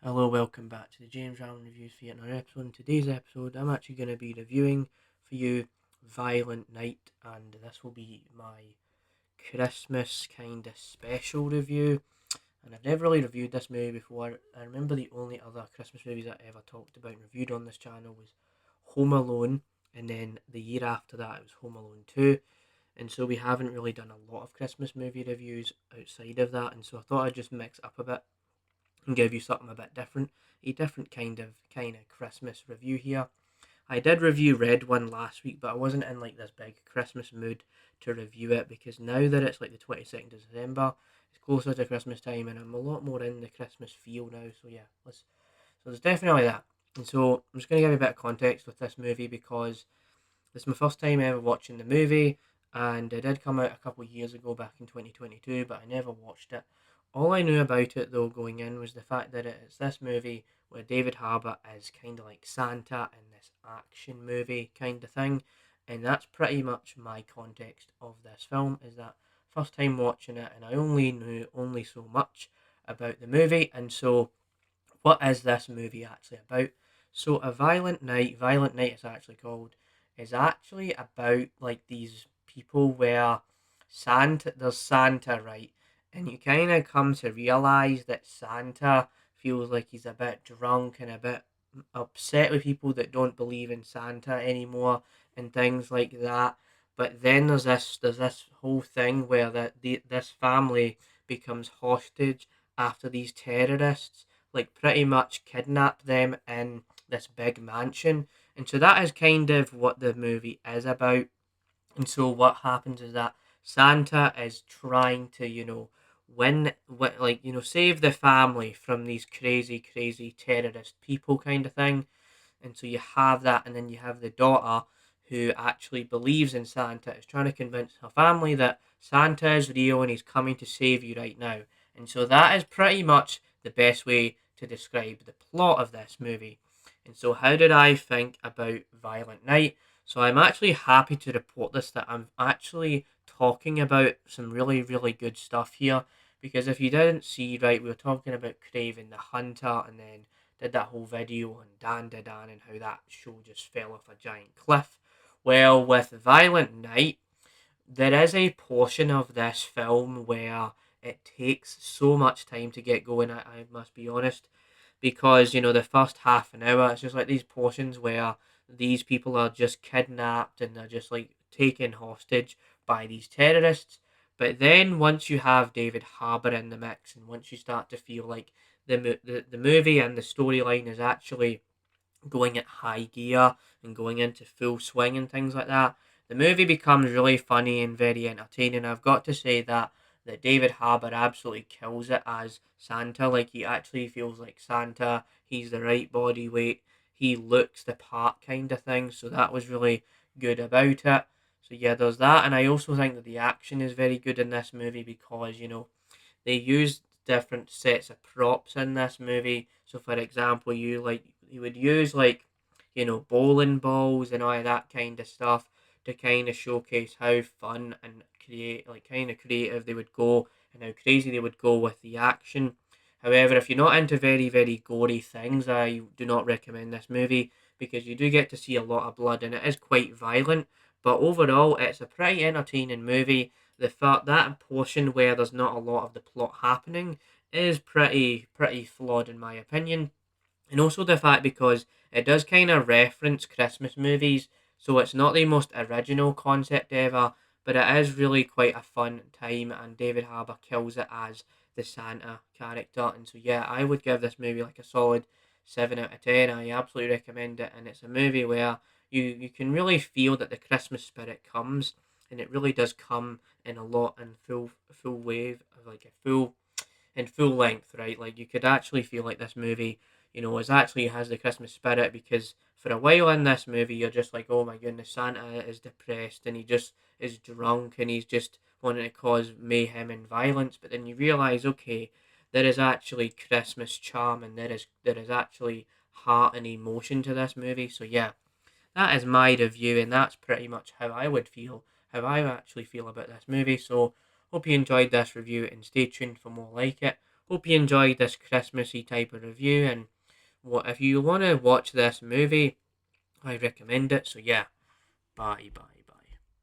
Hello, welcome back to the James Allen Reviews for yet another episode. In today's episode, I'm actually going to be reviewing for you Violent Night, and this will be my Christmas kind of special review. And I've never really reviewed this movie before. I remember the only other Christmas movies I ever talked about and reviewed on this channel was Home Alone, and then the year after that it was Home Alone 2. And so we haven't really done a lot of Christmas movie reviews outside of that, and so I thought I'd just mix it up a bit and give you something a bit different, a different kind of Christmas review here. I did review Red One last week, but I wasn't in like this big Christmas mood to review it because now that it's like the 22nd of December, it's closer to Christmas time, and I'm a lot more in the Christmas feel now. So yeah, so there's definitely that. And so I'm just going to give you a bit of context with this movie because this is my first time ever watching the movie, and it did come out a couple of years ago, back in 2022, but I never watched it. All I knew about it, though, going in was the fact that it's this movie where David Harbour is kind of like Santa in this action movie kind of thing, and that's pretty much my context of this film, is that first time watching it, and I only knew only so much about the movie, and so what is this movie actually about? So, Violent Night is actually called, is actually about like these people where there's Santa, right? And you kind of come to realize that Santa feels like he's a bit drunk and a bit upset with people that don't believe in Santa anymore and things like that. But then there's this whole thing where this family becomes hostage after these terrorists like pretty much kidnap them in this big mansion. And so that is kind of what the movie is about. And so what happens is that Santa is trying to, save the family from these crazy, crazy terrorist people kind of thing. And so you have that, and then you have the daughter who actually believes in Santa, is trying to convince her family that Santa is real and he's coming to save you right now. And so that is pretty much the best way to describe the plot of this movie. And so, how did I think about Violent Night? So, I'm actually happy to report this, that I'm actually talking about some really, really good stuff here. Because if you didn't see, right, we were talking about Craven the Hunter, and then did that whole video on Dan Dedan and how that show just fell off a giant cliff. Well, with Violent Night, there is a portion of this film where it takes so much time to get going, I must be honest, because, the first half an hour, it's just like these portions where these people are just kidnapped and they're just like taken hostage by these terrorists. But then once you have David Harbour in the mix, and once you start to feel like the movie and the storyline is actually going at high gear and going into full swing and things like that, the movie becomes really funny and very entertaining. I've got to say that David Harbour absolutely kills it as Santa. Like, he actually feels like Santa. He's the right body weight. He looks the part kind of thing. So that was really good about it. So yeah, there's that, and I also think that the action is very good in this movie because they use different sets of props in this movie. So, for example, you would use like bowling balls and all of that kind of stuff to kind of showcase how fun and kind of creative they would go and how crazy they would go with the action. However, if you're not into very, very gory things, I do not recommend this movie because you do get to see a lot of blood and it is quite violent. But overall, it's a pretty entertaining movie. The fact that portion where there's not a lot of the plot happening is pretty flawed in my opinion, and also the fact because it does kind of reference Christmas movies, so it's not the most original concept ever, but it is really quite a fun time, and David Harbour kills it as the Santa character. And so yeah, I would give this movie like a solid 7 out of 10. I absolutely recommend it, and it's a movie where you can really feel that the Christmas spirit comes, and it really does come in a lot in full wave, like a full in full length, right? Like, you could actually feel like this movie, is actually has the Christmas spirit, because for a while in this movie, you're just like, oh my goodness, Santa is depressed and he just is drunk and he's just wanting to cause mayhem and violence. But then you realize, okay, there is actually Christmas charm, and there is actually heart and emotion to this movie. So yeah, that is my review, and that's pretty much how I actually feel about this movie. So, hope you enjoyed this review, and stay tuned for more like it. hope you enjoyed this Christmassy type of review. And what if you want to watch this movie, I recommend it. So yeah, bye bye.